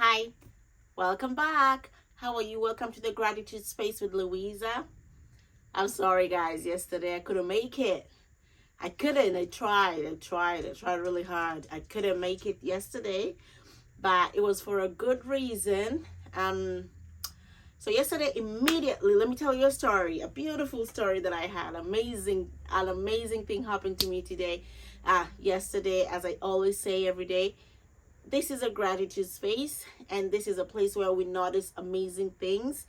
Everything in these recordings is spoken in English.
Hi, welcome back. How are you? Welcome to the Gratitude Space with Louisa. I'm sorry, guys. Yesterday I couldn't make it. I couldn't. I tried really hard. I couldn't make it yesterday, but it was for a good reason. Um, so yesterday, immediately, let me tell you a story, a beautiful story that I had. An amazing thing happened to me today. Yesterday, as I always say every day, this is a gratitude space, and this is a place where we notice amazing things.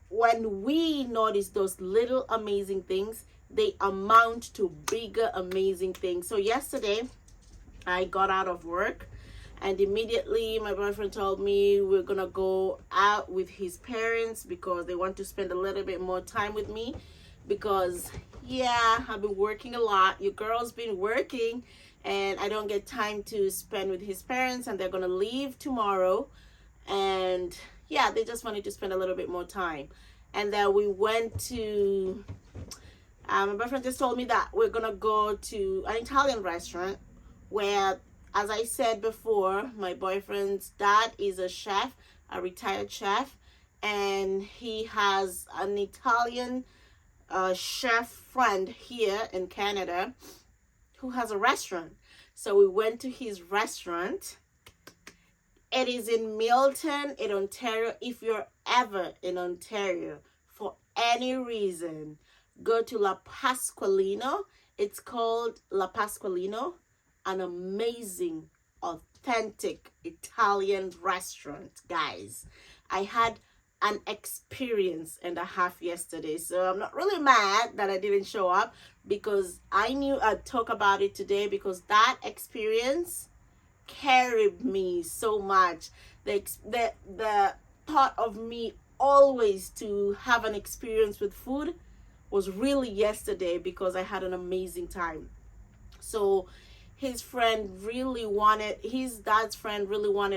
When we notice those little amazing things, they amount to bigger amazing things. So yesterday I got out of work, and immediately my boyfriend told me we're gonna go out with his parents because they want to spend a little bit more time with me. Because yeah, I've been working a lot. Your girl's been working, and I don't get time to spend with his parents, and they're gonna leave tomorrow. And yeah, they just wanted to spend a little bit more time. And then we went to my boyfriend just told me that we're gonna go to an Italian restaurant where, as I said before, my boyfriend's dad is a chef, a retired chef, and he has an Italian chef friend here in Canada who has a restaurant. So we went to his restaurant. It is in Milton, in Ontario. If you're ever in Ontario for any reason, go to La Pasqualino. It's called La Pasqualino, an amazing, authentic Italian restaurant, guys. I had an experience and a half yesterday, so I'm not really mad that I didn't show up, because I knew I'd talk about it today, because that experience carried me so much. The thought of me always to have an experience with food was really yesterday, because I had an amazing time. So his dad's friend really wanted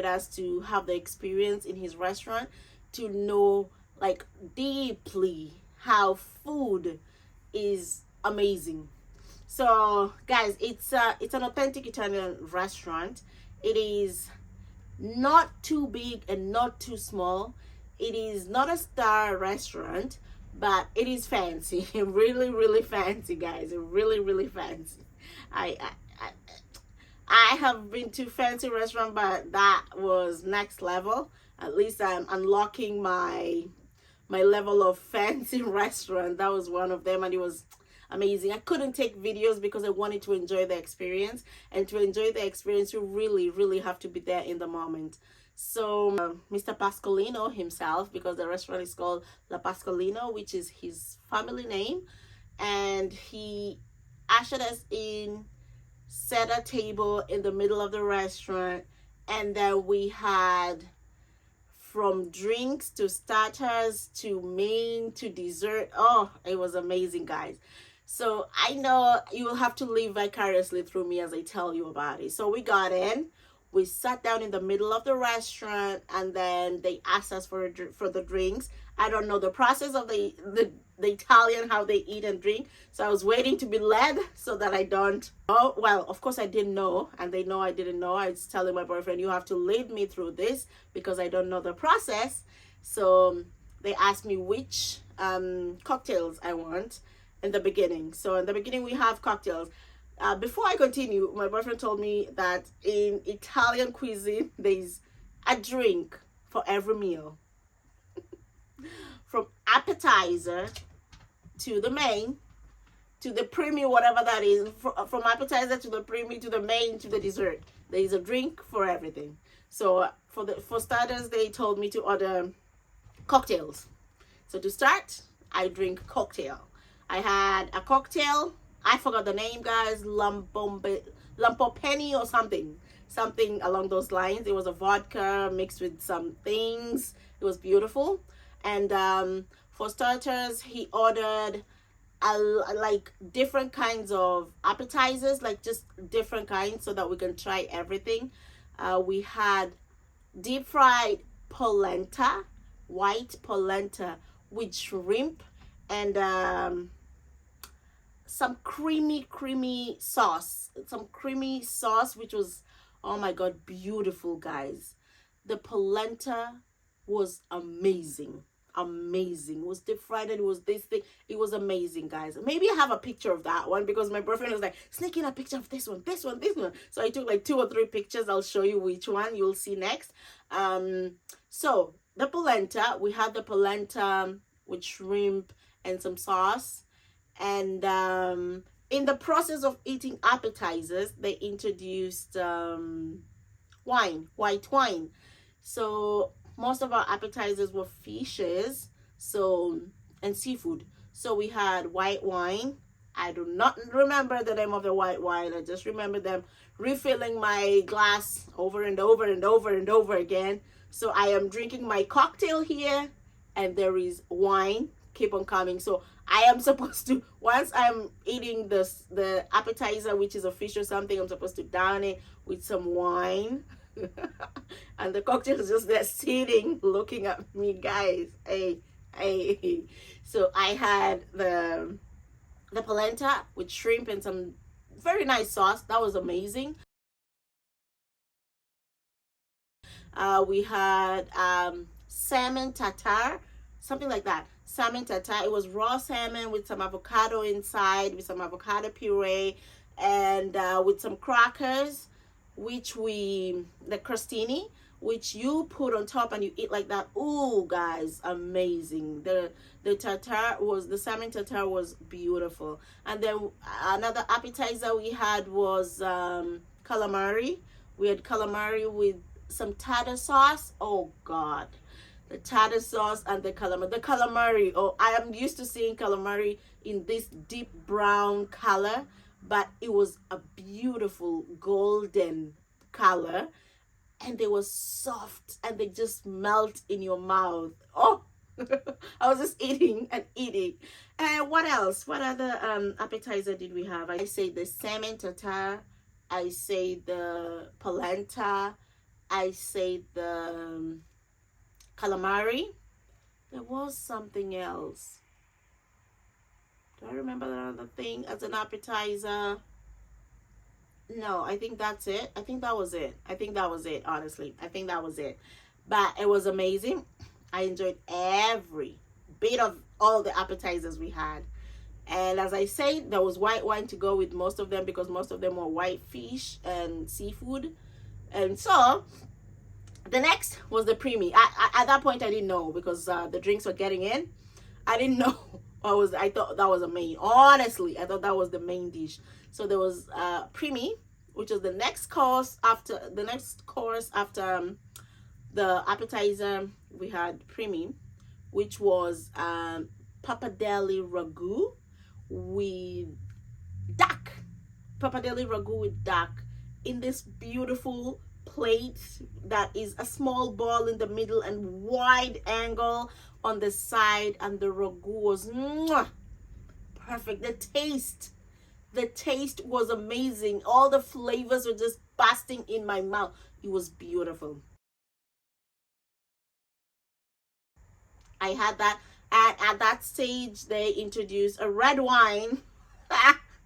us to have the experience in his restaurant, to know like deeply how food is amazing. So guys, it's an authentic Italian restaurant. It is not too big and not too small. It is not a star restaurant, but it is fancy. Really, really fancy, guys. Really, really fancy. I, I I I have been to fancy restaurant, but that was next level. At least I'm unlocking my level of fancy restaurant. That was one of them, and it was amazing. I couldn't take videos because I wanted to enjoy the experience, and to enjoy the experience you really, really have to be there in the moment. So Mr. Pascolino himself, because the restaurant is called La Pascolino, which is his family name, and he ushered us in, set a table in the middle of the restaurant, and then we had from drinks to starters to main to dessert. Oh, it was amazing, guys. So I know you will have to live vicariously through me as I tell you about it. So we got in, we sat down in the middle of the restaurant, and then they asked us for the drinks. I don't know the process of the Italian, how they eat and drink, so I was waiting to be led so that I don't. Oh well, of course I didn't know, and they know I didn't know. I was telling my boyfriend, you have to lead me through this because I don't know the process. So they asked me which cocktails I want in the beginning. So in the beginning we have cocktails. Before I continue, my boyfriend told me that in Italian cuisine, there's a drink for every meal, from appetizer to the main to the premium, whatever that is, from appetizer to the premium to the main to the dessert. There is a drink for everything. So for starters, they told me to order cocktails. So to start, I drink cocktail. I had a cocktail. I forgot the name, guys. Lampopeni or something along those lines. It was a vodka mixed with some things. It was beautiful. And for starters, he ordered like different kinds of appetizers, like just different kinds, so that we can try everything. We had deep fried polenta, white polenta with shrimp, and some creamy sauce, which was, oh my god, beautiful, guys. The polenta was amazing. Amazing. It was deep fried and it was this thing. It was amazing, guys. Maybe I have a picture of that one because my boyfriend was like, sneak in a picture of this one, this one, this one. So I took like 2 or 3 pictures. I'll show you which one you'll see next. So the polenta, we had the polenta with shrimp and some sauce. And in the process of eating appetizers, they introduced wine, white wine. So most of our appetizers were fishes, so, and seafood. So we had white wine. I do not remember the name of the white wine. I just remember them refilling my glass over and over and over and over again. So I am drinking my cocktail here, and there is wine keep on coming. So I am supposed to, once I'm eating the appetizer, which is a fish or something, I'm supposed to down it with some wine. And the cocktail is just there sitting looking at me, guys. Hey. So I had the polenta with shrimp and some very nice sauce. That was amazing. We had salmon tartare, something like that. Salmon tartare. It was raw salmon with some avocado inside, with some avocado puree, and with some crackers, the crostini, which you put on top and you eat like that. Ooh, guys, amazing. The salmon tartare was beautiful. And then another appetizer we had was calamari. We had calamari with some tartar sauce. Oh God, the tartar sauce and the calamari. Oh, I am used to seeing calamari in this deep brown color, but it was a beautiful golden color, and they were soft and they just melt in your mouth. Oh, I was just eating and eating. And what else? What other appetizer did we have? I say the salmon tartare. I say the polenta. I say the calamari. There was something else. Do I remember another thing as an appetizer? No, I think that's it. I think that was it. Honestly. I think that was it. But it was amazing. I enjoyed every bit of all the appetizers we had. And as I said, there was white wine to go with most of them because most of them were white fish and seafood. And so the next was the preemie. At that point, I didn't know because the drinks were getting in. I didn't know. I thought that was a main. Honestly, I thought that was the main dish. So there was preemie, which was the next course after the appetizer. We had preemie, which was pappardelle ragu with duck. Pappardelle ragu with duck in this beautiful plate that is a small ball in the middle and wide angle on the side, and the ragu was perfect. The taste was amazing. All the flavors were just bursting in my mouth. It was beautiful. I had that, and at that stage they introduced a red wine.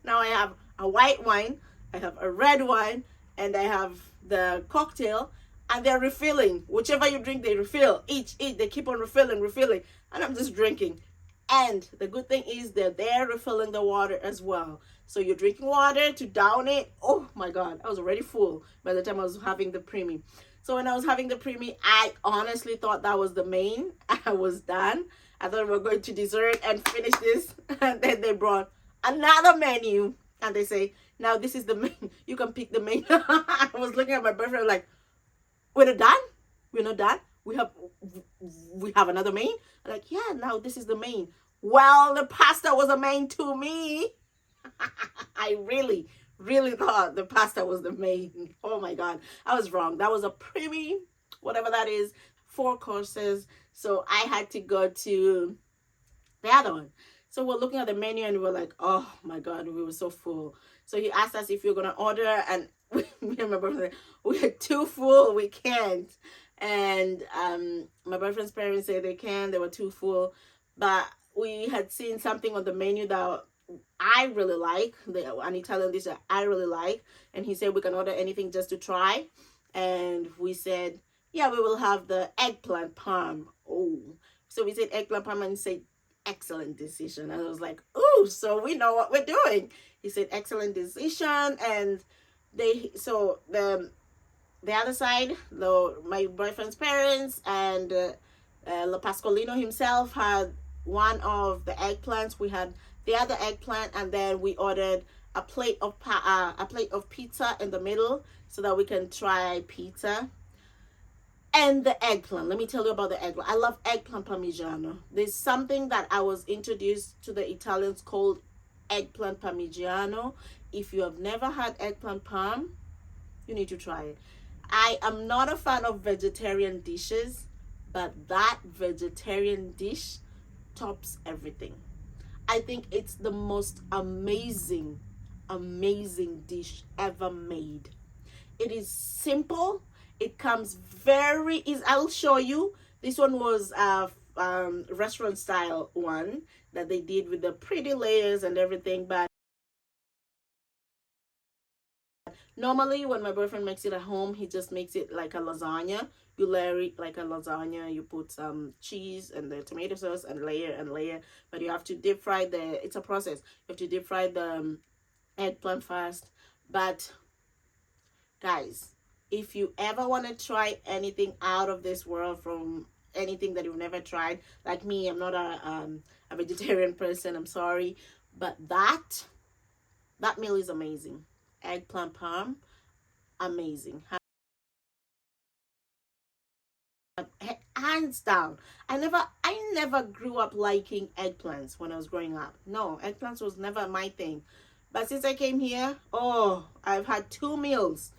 Now I have a white wine, I have a red wine, and I have the cocktail, and they're refilling. Whichever you drink, they refill. Each, they keep on refilling, and I'm just drinking. And the good thing is they're refilling the water as well. So you're drinking water to down it. Oh my God, I was already full by the time I was having the preemie. So when I was having the preemie, I honestly thought that was the main. I was done. I thought we were going to dessert and finish this. And then they brought another menu. And they say, now this is the main. You can pick the main. I was looking at my boyfriend like, we're not done? We're not done? We have another main? I'm like, yeah, now this is the main. Well, the pasta was a main to me. I really thought the pasta was the main. Oh my God, I was wrong. That was a preemie, whatever that is, 4 courses. So I had to go to the other one. So we're looking at the menu and we're like, oh my God, we were so full. So he asked us if we are going to order, and me and my boyfriend, we're too full, we can't. And my boyfriend's parents said they can, they were too full. But we had seen something on the menu that I really like, an Italian dish that I really like. And he said we can order anything just to try. And we said, Yeah, we will have the eggplant parm. Oh, so we said eggplant parm and he said excellent decision. And I was like, oh, so we know what we're doing. He said excellent decision, and the other side, my boyfriend's parents and La Pascolino himself had one of the eggplants. We had the other eggplant, and then we ordered a plate of pizza in the middle so that we can try pizza. And the eggplant. Let me tell you about the eggplant. I love eggplant parmigiano. There's something that I was introduced to the Italians called eggplant parmigiano. If you have never had eggplant parm, you need to try it. I am not a fan of vegetarian dishes, but that vegetarian dish tops everything. I think it's the most amazing, amazing dish ever made. It is simple. It comes very easy. I'll show you. This one was a restaurant style one that they did with the pretty layers and everything. But normally when my boyfriend makes it at home, he just makes it like a lasagna. You layer it like a lasagna. You put some cheese and the tomato sauce and layer. But you have to deep fry it's a process. You have to deep fry the eggplant first. But guys, if you ever want to try anything out of this world, from anything that you've never tried, like me, I'm not a vegetarian person, I'm sorry, but that meal is amazing. Eggplant parm, amazing. Hands down. I never grew up liking eggplants when I was growing up. No, eggplants was never my thing. But since I came here, oh, I've had 2 meals.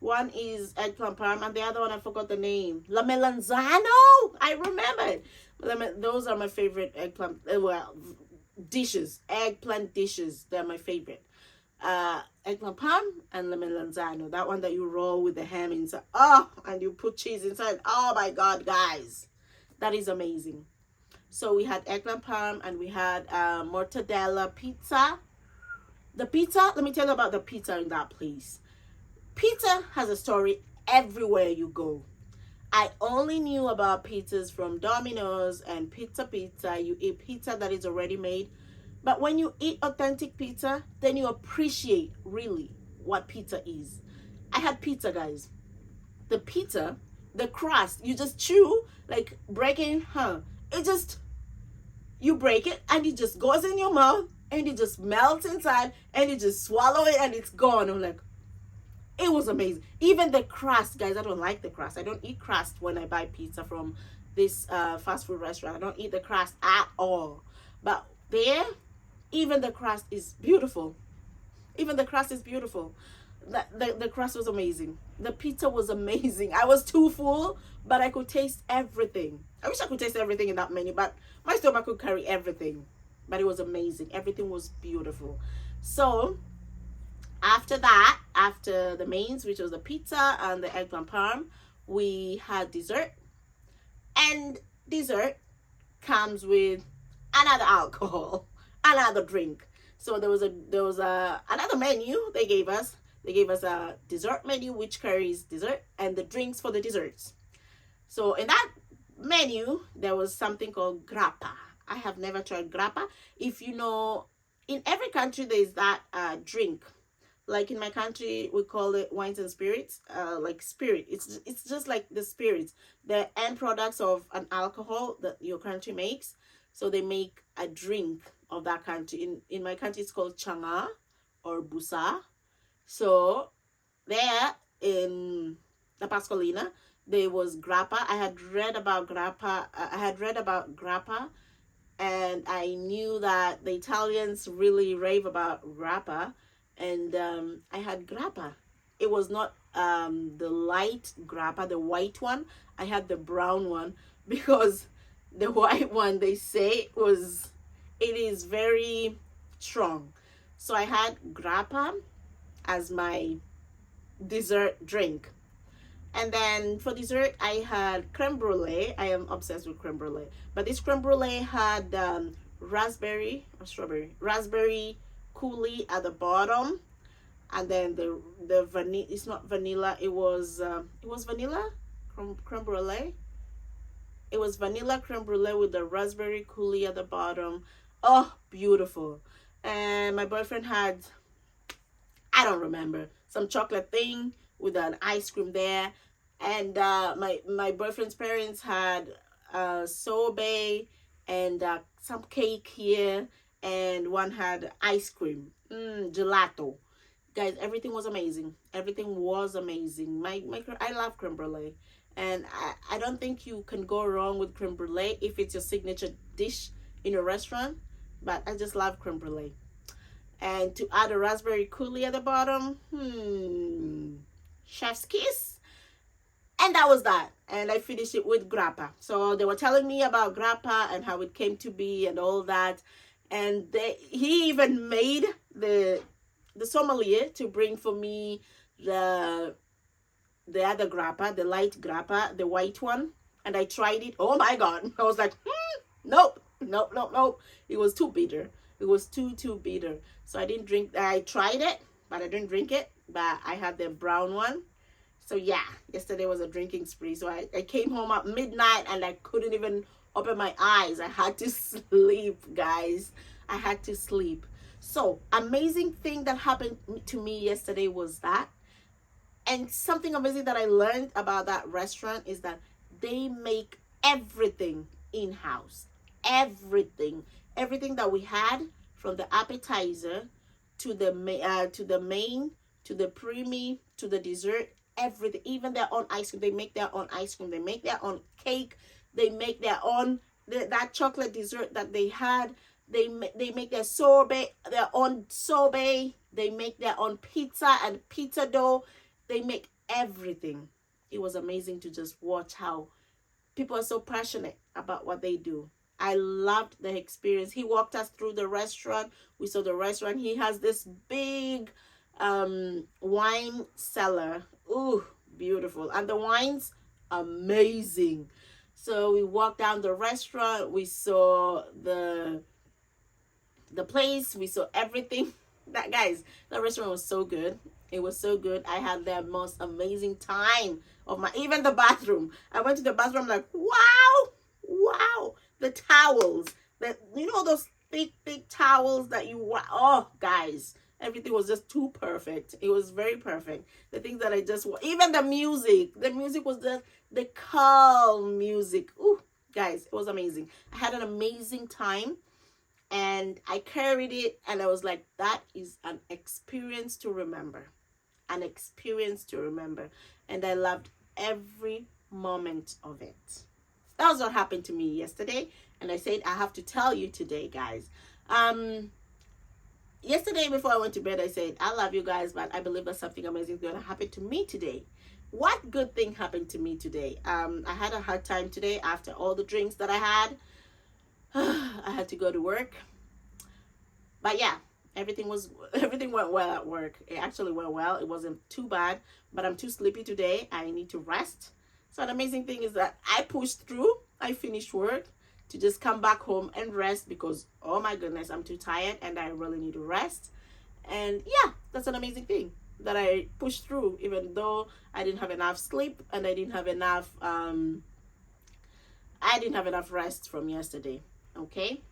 One is eggplant parm, and the other one I forgot the name. La Melanzano. I remembered. Those are my favorite eggplant dishes. Eggplant dishes. They're my favorite. Eggplant parm and la Melanzano. That one that you roll with the ham inside. Oh, and you put cheese inside. Oh my God, guys, that is amazing. So we had eggplant parm and we had mortadella pizza. The pizza. Let me tell you about the pizza in that place. Pizza has a story everywhere you go. I only knew about pizzas from Domino's and Pizza Pizza. You eat pizza that is already made. But when you eat authentic pizza, then you appreciate really what pizza is. I had pizza, guys. The pizza, the crust, you just chew, like breaking, you break it and it just goes in your mouth and it just melts inside and you just swallow it and it's gone. I'm like, it was amazing. Even the crust, guys, I don't like the crust. I don't eat crust when I buy pizza from this fast food restaurant. I don't eat the crust at all. But there, even the crust is beautiful. Even the crust is beautiful. The crust was amazing. The pizza was amazing. I was too full, but I could taste everything. I wish I could taste everything in that menu, but my stomach could carry everything. But it was amazing. Everything was beautiful. So after that, after the mains, which was the pizza and the eggplant parm, we had dessert. And dessert comes with another alcohol, another drink. So there was another menu they gave us. They gave us a dessert menu which carries dessert and the drinks for the desserts. So in that menu there was something called grappa. I have never tried grappa. If you know, in every country there is that drink. Like in my country, we call it wines and spirits, like spirit. It's just like the spirits, the end products of an alcohol that your country makes. So they make a drink of that country. In my country, it's called changa or busa. So there in La Pascolina, there was grappa. I had read about grappa. And I knew that the Italians really rave about grappa. And I had grappa. It was not the light grappa, the white one. I had the brown one because the white one, they say, it is very strong. So I had grappa as my dessert drink. And then for dessert, I had creme brulee. I am obsessed with creme brulee. But this creme brulee had raspberry coulis at the bottom, and then the vanilla. It's not vanilla. It was vanilla creme brulee. It was vanilla creme brulee with the raspberry coulis at the bottom. Oh, beautiful. And my boyfriend had, I don't remember, some chocolate thing with an ice cream there. And my boyfriend's parents had sorbet and some cake here, and one had ice cream, gelato. Guys, everything was amazing. Everything was amazing. I love creme brulee, and I don't think you can go wrong with creme brulee if it's your signature dish in a restaurant. But I just love creme brulee. And to add a raspberry coulis at the bottom, chef's kiss. And that was that. And I finished it with grappa. So they were telling me about grappa and how it came to be and all that. And he even made the sommelier to bring for me the other grappa, the light grappa, the white one. And I tried it. Oh my God. I was like, nope. It was too bitter. It was too bitter. So I didn't drink. I tried it, but I didn't drink it. But I had the brown one. So yeah, yesterday was a drinking spree. So I came home at midnight and I couldn't even open my eyes. I had to sleep, guys. I had to sleep. So amazing thing that happened to me yesterday was that. And something amazing that I learned about that restaurant is that they make everything in-house. Everything that we had, from the appetizer to the main, to the preemie, to the dessert, everything, even their own ice cream. They make their own ice cream. They make their own cake. They make their own that chocolate dessert that they had. They make their sorbet, their own sorbet. They make their own pizza and pizza dough. They make everything. It was amazing to just watch how people are so passionate about what they do. I loved the experience. He walked us through the restaurant. We saw the restaurant. He has this big wine cellar. Ooh, beautiful. And the wines, amazing. So we walked down the restaurant. We saw the place. We saw everything. That, guys, the restaurant was so good. It was so good. I had the most amazing time of my, even the bathroom. I went to the bathroom like, wow. The towels, those big towels that oh, guys, everything was just too perfect. It was very perfect. The things that even the music was just the calm music. Ooh, guys, it was amazing. I had an amazing time, and I carried it, and I was like, that is an experience to remember. An experience to remember. And I loved every moment of it. That was what happened to me yesterday. And I said, I have to tell you today, guys. Yesterday, before I went to bed, I said, I love you guys, but I believe that something amazing is going to happen to me today. What good thing happened to me today? I had a hard time today after all the drinks that I had. I had to go to work. But yeah, everything went well at work. It actually went well. It wasn't too bad, but I'm too sleepy today. I need to rest. So the amazing thing is that I pushed through. I finished work to just come back home and rest because, oh my goodness, I'm too tired and I really need to rest. And yeah, that's an amazing thing that I pushed through, even though I didn't have enough sleep and I didn't have enough rest from yesterday. Okay.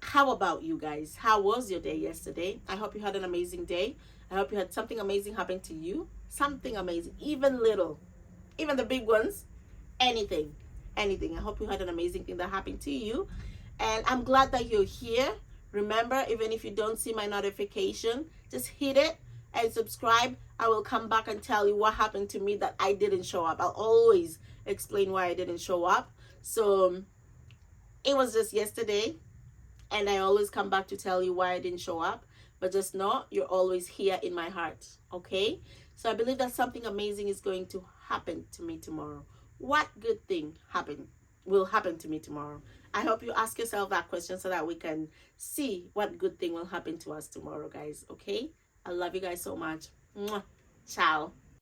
How about you guys? How was your day yesterday? I hope you had an amazing day. I hope you had something amazing happen to you. Something amazing, even little. Even the big ones, anything. I hope you had an amazing thing that happened to you. And I'm glad that you're here. Remember, even if you don't see my notification, just hit it and subscribe. I will come back and tell you what happened to me that I didn't show up. I'll always explain why I didn't show up. So it was just yesterday, and I always come back to tell you why I didn't show up. But just know you're always here in my heart. Okay? So I believe that something amazing is going to happen to me tomorrow. What good thing will happen to me tomorrow? I hope you ask yourself that question so that we can see what good thing will happen to us tomorrow, guys. Okay? I love you guys so much. Mwah. Ciao.